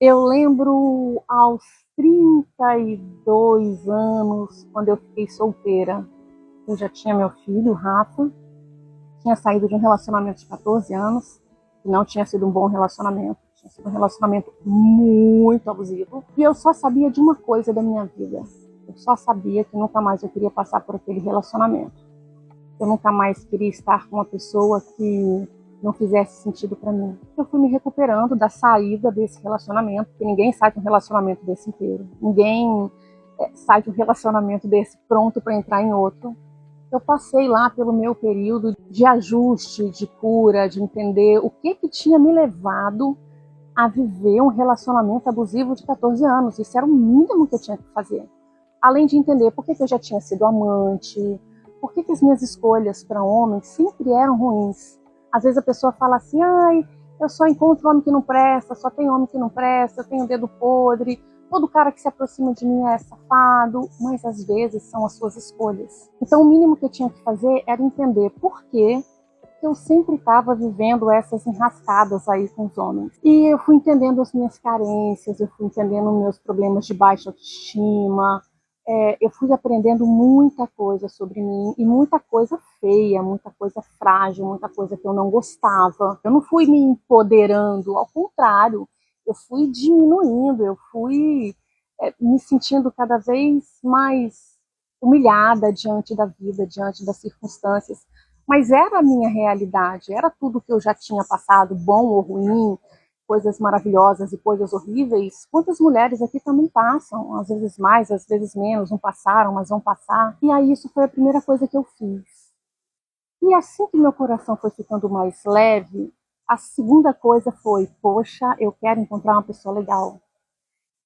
Eu lembro aos 32 anos, quando eu fiquei solteira. Eu já tinha meu filho, o Rafa, tinha saído de um relacionamento de 14 anos, que não tinha sido um bom relacionamento, tinha sido um relacionamento muito abusivo. E eu só sabia de uma coisa da minha vida. Eu só sabia que nunca mais eu queria passar por aquele relacionamento. Eu nunca mais queria estar com uma pessoa que não fizesse sentido para mim. Eu fui me recuperando da saída desse relacionamento, porque ninguém sai de um relacionamento desse inteiro. Ninguém sai de um relacionamento desse pronto para entrar em outro. Eu passei lá pelo meu período de ajuste, de cura, de entender o que tinha me levado a viver um relacionamento abusivo de 14 anos. Isso era o mínimo que eu tinha que fazer. Além de entender por que eu já tinha sido amante, por que as minhas escolhas para homens sempre eram ruins. Às vezes a pessoa fala assim, ai, eu só encontro homem que não presta, só tem homem que não presta, eu tenho dedo podre, todo cara que se aproxima de mim é safado, mas às vezes são as suas escolhas. Então o mínimo que eu tinha que fazer era entender por que eu sempre estava vivendo essas enrascadas aí com os homens. E eu fui entendendo as minhas carências, eu fui entendendo meus problemas de baixa autoestima, eu fui aprendendo muita coisa sobre mim e muita coisa feia, muita coisa frágil, muita coisa que eu não gostava. Eu não fui me empoderando, ao contrário, eu fui diminuindo, eu fui me sentindo cada vez mais humilhada diante da vida, diante das circunstâncias. Mas era a minha realidade, era tudo que eu já tinha passado, bom ou ruim, coisas maravilhosas e coisas horríveis. Quantas mulheres aqui também passam, às vezes mais, às vezes menos, não passaram, mas vão passar. E aí isso foi a primeira coisa que eu fiz. E assim que meu coração foi ficando mais leve, a segunda coisa foi, poxa, eu quero encontrar uma pessoa legal.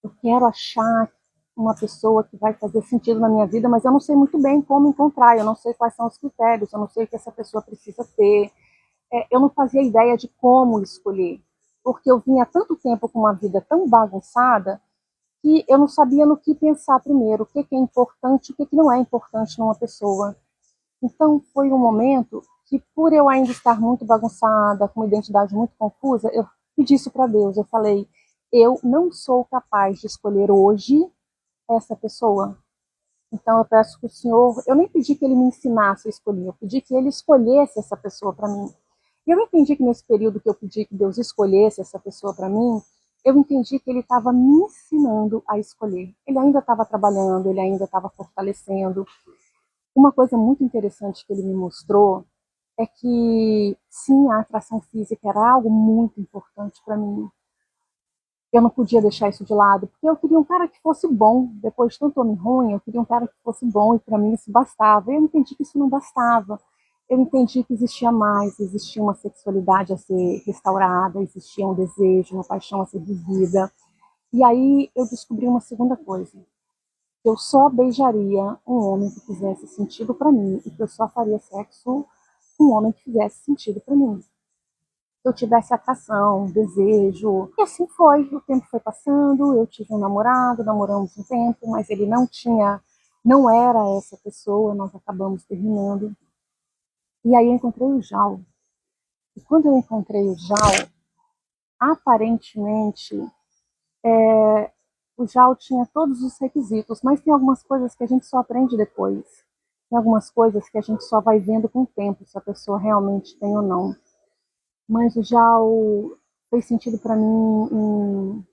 Eu quero achar uma pessoa que vai fazer sentido na minha vida, mas eu não sei muito bem como encontrar, eu não sei quais são os critérios, eu não sei o que essa pessoa precisa ter, eu não fazia ideia de como escolher, porque eu vinha há tanto tempo com uma vida tão bagunçada que eu não sabia no que pensar primeiro, o que é importante e o que não é importante numa pessoa. Então foi um momento que, por eu ainda estar muito bagunçada, com uma identidade muito confusa, eu pedi isso para Deus. Eu falei, eu não sou capaz de escolher hoje essa pessoa. Então eu peço que o Senhor, eu nem pedi que ele me ensinasse a escolher, eu pedi que ele escolhesse essa pessoa para mim. E eu entendi que nesse período que eu pedi que Deus escolhesse essa pessoa para mim, eu entendi que ele estava me ensinando a escolher. Ele ainda estava trabalhando, ele ainda estava fortalecendo. Uma coisa muito interessante que ele me mostrou é que, sim, a atração física era algo muito importante para mim. Eu não podia deixar isso de lado, porque eu queria um cara que fosse bom. Depois de tanto homem ruim, eu queria um cara que fosse bom, e para mim isso bastava. Eu entendi que isso não bastava. Eu entendi que existia mais, existia uma sexualidade a ser restaurada, existia um desejo, uma paixão a ser vivida. E aí eu descobri uma segunda coisa. Eu só beijaria um homem que fizesse sentido para mim e que eu só faria sexo com um homem que fizesse sentido para mim. Eu tivesse atração, desejo. E assim foi. O tempo foi passando, eu tive um namorado, namoramos um tempo, mas ele não era essa pessoa, nós acabamos terminando. E aí eu encontrei o Jal. E quando eu encontrei o Jal, aparentemente, o Jal tinha todos os requisitos, mas tem algumas coisas que a gente só aprende depois. Tem algumas coisas que a gente só vai vendo com o tempo, se a pessoa realmente tem ou não. Mas o Jal fez sentido para mim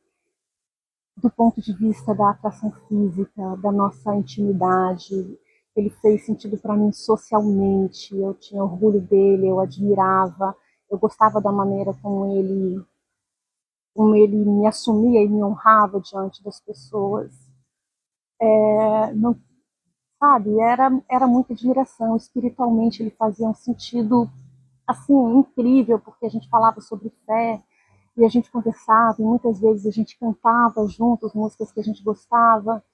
do ponto de vista da atração física, da nossa intimidade. Ele fez sentido para mim socialmente. Eu tinha orgulho dele, eu admirava, eu gostava da maneira como ele me assumia e me honrava diante das pessoas. Não, sabe, era muita admiração. Espiritualmente ele fazia um sentido assim incrível, porque a gente falava sobre fé e a gente conversava e muitas vezes a gente cantava juntos músicas que a gente gostava.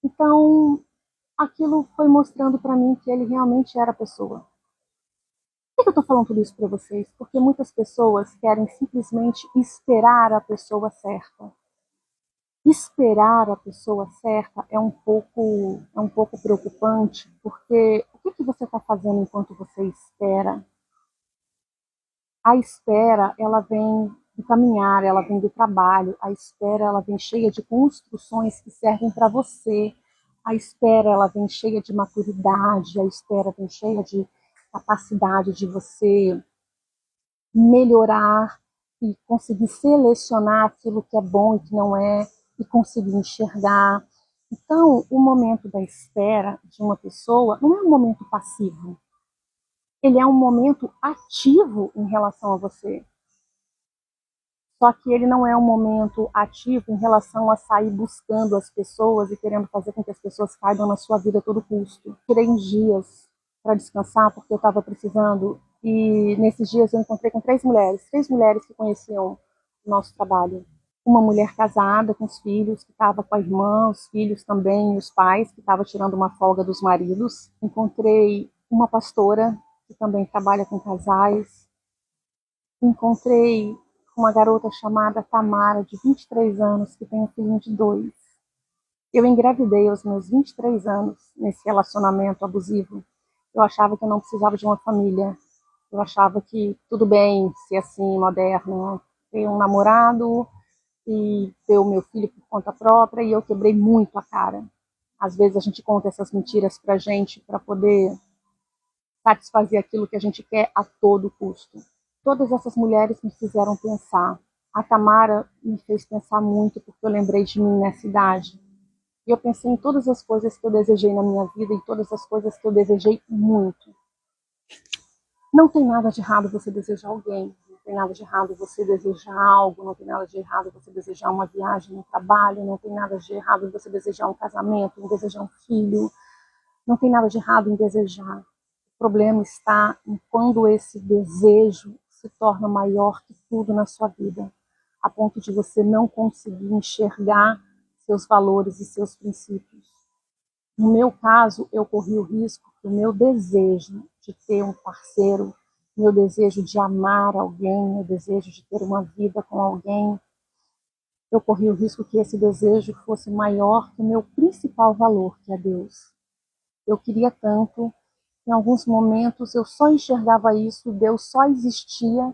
Então, aquilo foi mostrando para mim que ele realmente era a pessoa. Por que eu estou falando tudo isso para vocês? Porque muitas pessoas querem simplesmente esperar a pessoa certa. Esperar a pessoa certa é um pouco preocupante, porque o que você está fazendo enquanto você espera? A espera, ela vem O caminhar, ela vem do trabalho. A espera, ela vem cheia de construções que servem para você. A espera, ela vem cheia de maturidade. A espera vem cheia de capacidade de você melhorar e conseguir selecionar aquilo que é bom e que não é, e conseguir enxergar. Então, o momento da espera de uma pessoa não é um momento passivo. Ele é um momento ativo em relação a você. Só que ele não é um momento ativo em relação a sair buscando as pessoas e querendo fazer com que as pessoas caibam na sua vida a todo custo. Tirei uns dias para descansar porque eu estava precisando e nesses dias eu encontrei com três mulheres que conheciam o nosso trabalho. Uma mulher casada com os filhos, que estava com a irmã, os filhos também, e os pais, que estava tirando uma folga dos maridos. Encontrei uma pastora que também trabalha com casais. Encontrei uma garota chamada Tamara, de 23 anos, que tem um filhinho de 2. Eu engravidei aos meus 23 anos nesse relacionamento abusivo. Eu achava que eu não precisava de uma família. Eu achava que tudo bem ser assim, moderna, ter um namorado e ter o meu filho por conta própria, e eu quebrei muito a cara. Às vezes a gente conta essas mentiras pra gente para poder satisfazer aquilo que a gente quer a todo custo. Todas essas mulheres me fizeram pensar. A Tamara me fez pensar muito porque eu lembrei de mim nessa idade. E eu pensei em todas as coisas que eu desejei na minha vida e todas as coisas que eu desejei muito. Não tem nada de errado você desejar alguém, não tem nada de errado você desejar algo, não tem nada de errado você desejar uma viagem, um trabalho, não tem nada de errado você desejar um casamento, em desejar um filho, não tem nada de errado em desejar. O problema está em quando esse desejo se torna maior que tudo na sua vida, a ponto de você não conseguir enxergar seus valores e seus princípios. No meu caso, eu corri o risco que o meu desejo de ter um parceiro, meu desejo de amar alguém, meu desejo de ter uma vida com alguém, eu corri o risco que esse desejo fosse maior que o meu principal valor, que é Deus. Eu queria tanto, em alguns momentos eu só enxergava isso, Deus só existia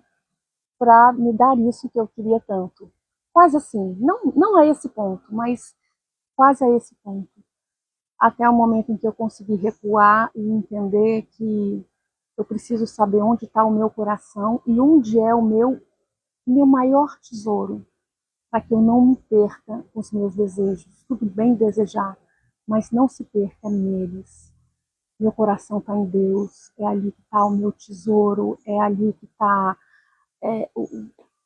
para me dar isso que eu queria tanto. Quase assim, não a esse ponto, mas quase a esse ponto. Até o momento em que eu consegui recuar e entender que eu preciso saber onde está o meu coração e onde é o meu maior tesouro, para que eu não me perca os meus desejos. Tudo bem desejar, mas não se perca neles. Meu coração está em Deus, é ali que está o meu tesouro, é ali que está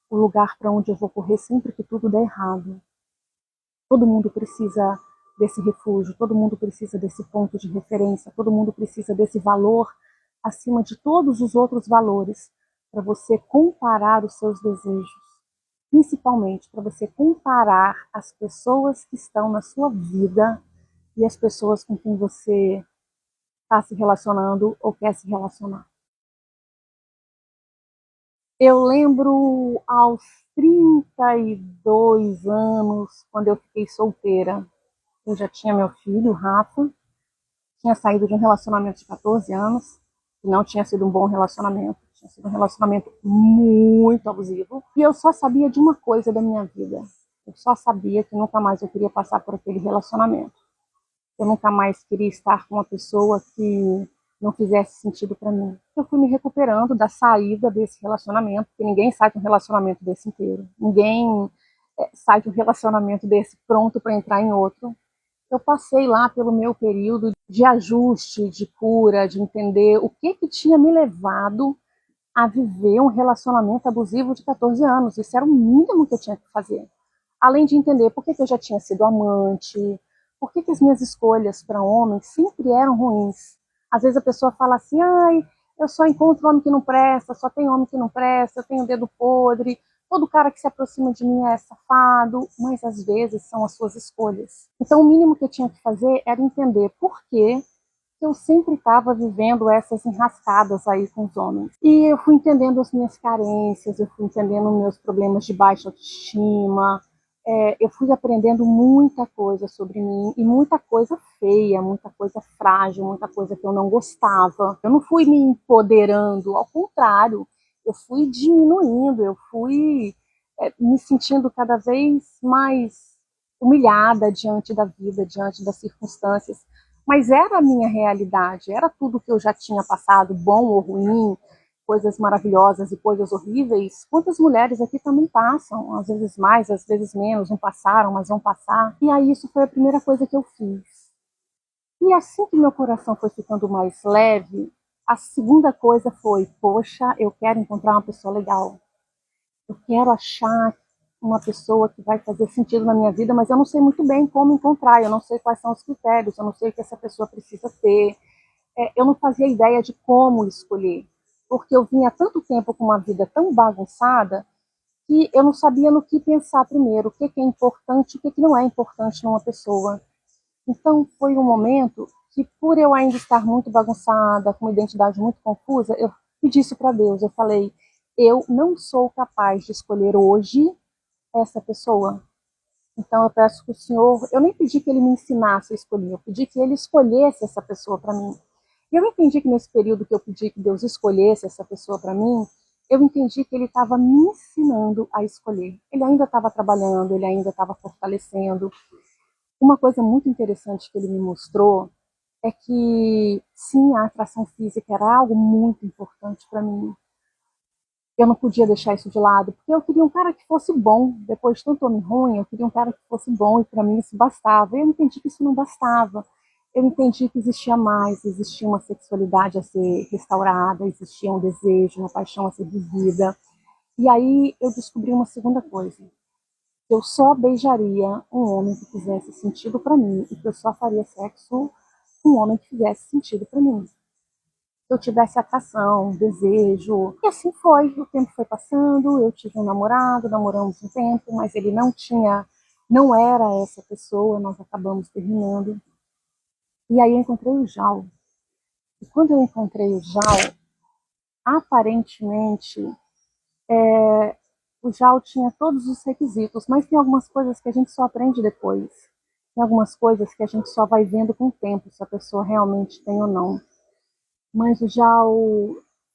o lugar para onde eu vou correr sempre que tudo der errado. Todo mundo precisa desse refúgio, todo mundo precisa desse ponto de referência, todo mundo precisa desse valor acima de todos os outros valores, para você comparar os seus desejos, principalmente para você comparar as pessoas que estão na sua vida e as pessoas com quem você está se relacionando ou quer se relacionar. Eu lembro aos 32 anos, quando eu fiquei solteira. Eu já tinha meu filho, o Rafa, tinha saído de um relacionamento de 14 anos, que não tinha sido um bom relacionamento, tinha sido um relacionamento muito abusivo. E eu só sabia de uma coisa da minha vida. Eu só sabia que nunca mais eu queria passar por aquele relacionamento. Eu nunca mais queria estar com uma pessoa que não fizesse sentido para mim. Eu fui me recuperando da saída desse relacionamento, porque ninguém sai de um relacionamento desse inteiro. Ninguém sai de um relacionamento desse pronto para entrar em outro. Eu passei lá pelo meu período de ajuste, de cura, de entender o que tinha me levado a viver um relacionamento abusivo de 14 anos. Isso era o mínimo que eu tinha que fazer. Além de entender por que eu já tinha sido amante, por que as minhas escolhas para homens sempre eram ruins. Às vezes a pessoa fala assim, ai, eu só encontro homem que não presta, só tem homem que não presta, eu tenho dedo podre, todo cara que se aproxima de mim é safado, mas às vezes são as suas escolhas. Então o mínimo que eu tinha que fazer era entender por que eu sempre estava vivendo essas enrascadas aí com os homens. E eu fui entendendo as minhas carências, eu fui entendendo meus problemas de baixa autoestima, eu fui aprendendo muita coisa sobre mim, e muita coisa feia, muita coisa frágil, muita coisa que eu não gostava. Eu não fui me empoderando, ao contrário, eu fui diminuindo, eu fui me sentindo cada vez mais humilhada diante da vida, diante das circunstâncias. Mas era a minha realidade, era tudo que eu já tinha passado, bom ou ruim, coisas maravilhosas e coisas horríveis. Quantas mulheres aqui também passam, às vezes mais, às vezes menos, não passaram, mas vão passar. E aí isso foi a primeira coisa que eu fiz. E assim que meu coração foi ficando mais leve, a segunda coisa foi, poxa, eu quero encontrar uma pessoa legal. Eu quero achar uma pessoa que vai fazer sentido na minha vida, mas eu não sei muito bem como encontrar, eu não sei quais são os critérios, eu não sei o que essa pessoa precisa ter. Eu não fazia ideia de como escolher, porque eu vinha há tanto tempo com uma vida tão bagunçada que eu não sabia no que pensar primeiro, o que é importante e o que não é importante numa pessoa. Então foi um momento que, por eu ainda estar muito bagunçada, com uma identidade muito confusa, eu pedi isso para Deus. Eu falei, eu não sou capaz de escolher hoje essa pessoa. Então eu peço que o Senhor, eu nem pedi que ele me ensinasse a escolher, eu pedi que ele escolhesse essa pessoa para mim. E eu entendi que nesse período que eu pedi que Deus escolhesse essa pessoa para mim, eu entendi que ele estava me ensinando a escolher. Ele ainda estava trabalhando, ele ainda estava fortalecendo. Uma coisa muito interessante que ele me mostrou é que, sim, a atração física era algo muito importante para mim. Eu não podia deixar isso de lado, porque eu queria um cara que fosse bom. Depois de tanto homem ruim, eu queria um cara que fosse bom, e para mim isso bastava. Eu entendi que isso não bastava. Eu entendi que existia mais, existia uma sexualidade a ser restaurada, existia um desejo, uma paixão a ser vivida. E aí eu descobri uma segunda coisa. Eu só beijaria um homem que fizesse sentido para mim, e que eu só faria sexo com um homem que fizesse sentido para mim. Eu tivesse atração, desejo. E assim foi. O tempo foi passando, eu tive um namorado, namoramos um tempo, mas ele não era essa pessoa, nós acabamos terminando. E aí eu encontrei o Jal. E quando eu encontrei o Jal, aparentemente, o Jal tinha todos os requisitos, mas tem algumas coisas que a gente só aprende depois. Tem algumas coisas que a gente só vai vendo com o tempo, se a pessoa realmente tem ou não. Mas o Jal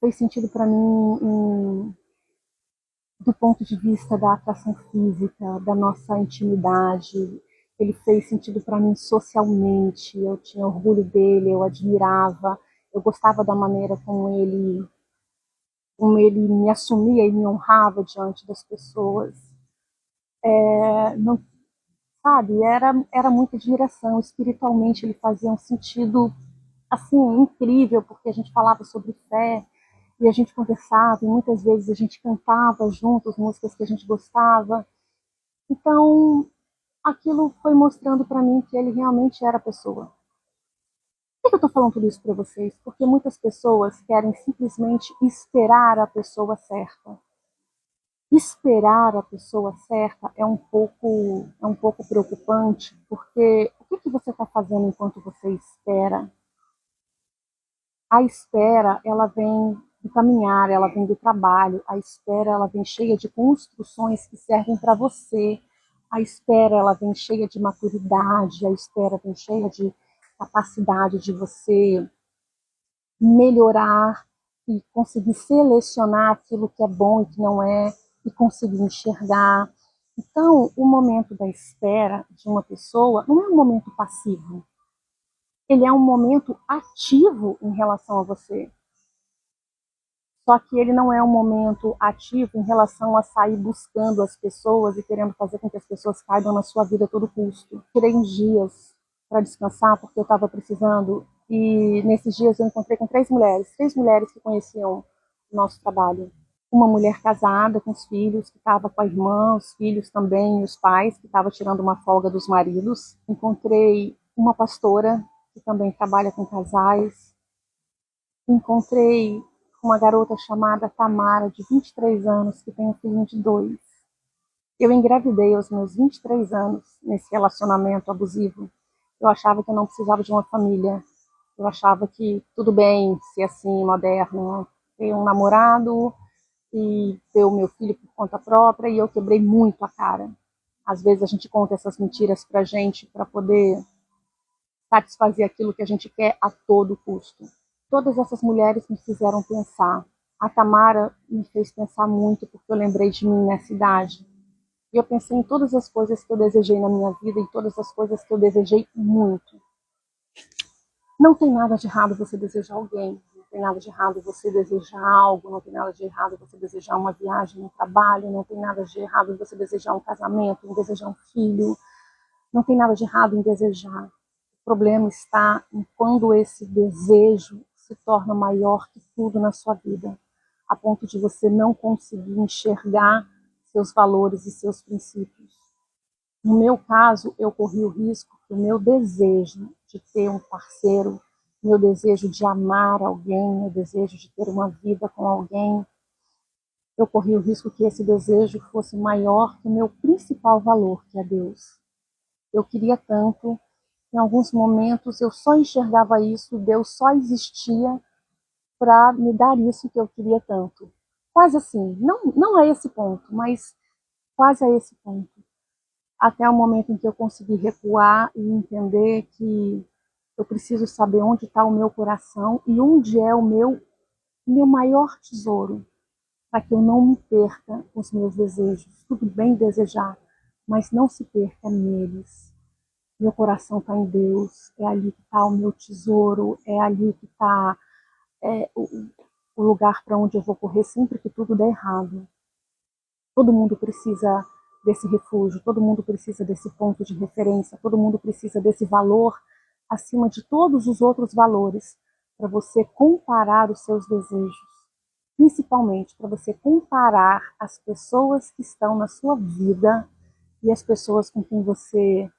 fez sentido para mim do ponto de vista da atração física, da nossa intimidade. Ele fez sentido para mim socialmente. Eu tinha orgulho dele, eu admirava, eu gostava da maneira como ele me assumia e me honrava diante das pessoas. Não, sabe, era muita admiração. Espiritualmente ele fazia um sentido assim incrível, porque a gente falava sobre fé e a gente conversava e muitas vezes a gente cantava juntos músicas que a gente gostava. Então, aquilo foi mostrando para mim que ele realmente era a pessoa. Por que eu estou falando tudo isso para vocês? Porque muitas pessoas querem simplesmente esperar a pessoa certa. Esperar a pessoa certa é um pouco preocupante, porque o que você está fazendo enquanto você espera? A espera, ela vem do caminhar, ela vem do trabalho, a espera, ela vem cheia de construções que servem para você, a espera, ela vem cheia de maturidade, a espera vem cheia de capacidade de você melhorar e conseguir selecionar aquilo que é bom e que não é, e conseguir enxergar. Então, o momento da espera de uma pessoa não é um momento passivo, ele é um momento ativo em relação a você. Só que ele não é um momento ativo em relação a sair buscando as pessoas e querendo fazer com que as pessoas caibam na sua vida a todo custo. Tirei uns dias para descansar porque eu estava precisando e nesses dias eu encontrei com três mulheres que conheciam o nosso trabalho. Uma mulher casada com os filhos, que estava com a irmã, os filhos também, e os pais, que estava tirando uma folga dos maridos. Encontrei uma pastora que também trabalha com casais. Encontrei uma garota chamada Tamara, de 23 anos, que tem um filhinho de 2. Eu engravidei aos meus 23 anos nesse relacionamento abusivo. Eu achava que eu não precisava de uma família. Eu achava que tudo bem ser assim, moderno, ter um namorado e ter o meu filho por conta própria, e eu quebrei muito a cara. Às vezes a gente conta essas mentiras pra gente para poder satisfazer aquilo que a gente quer a todo custo. Todas essas mulheres me fizeram pensar. A Tamara me fez pensar muito porque eu lembrei de mim nessa idade. E eu pensei em todas as coisas que eu desejei na minha vida, em todas as coisas que eu desejei muito. Não tem nada de errado você desejar alguém, não tem nada de errado você desejar algo, não tem nada de errado você desejar uma viagem, um trabalho, não tem nada de errado você desejar um casamento, em desejar um filho, não tem nada de errado em desejar. O problema está em quando esse desejo se torna maior que tudo na sua vida, a ponto de você não conseguir enxergar seus valores e seus princípios. No meu caso, eu corri o risco que o meu desejo de ter um parceiro, meu desejo de amar alguém, meu desejo de ter uma vida com alguém, eu corri o risco que esse desejo fosse maior que o meu principal valor, que é Deus. Eu queria tanto, em alguns momentos eu só enxergava isso, Deus só existia para me dar isso que eu queria tanto. Quase assim, não a esse ponto, mas quase a esse ponto. Até o momento em que eu consegui recuar e entender que eu preciso saber onde está o meu coração e onde é o meu maior tesouro, para que eu não me perca os meus desejos. Tudo bem desejar, mas não se perca neles. Meu coração está em Deus, é ali que está o meu tesouro, é ali que está o lugar para onde eu vou correr sempre que tudo der errado. Todo mundo precisa desse refúgio, todo mundo precisa desse ponto de referência, todo mundo precisa desse valor acima de todos os outros valores para você comparar os seus desejos, principalmente para você comparar as pessoas que estão na sua vida e as pessoas com quem você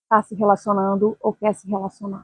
está se relacionando ou quer se relacionar.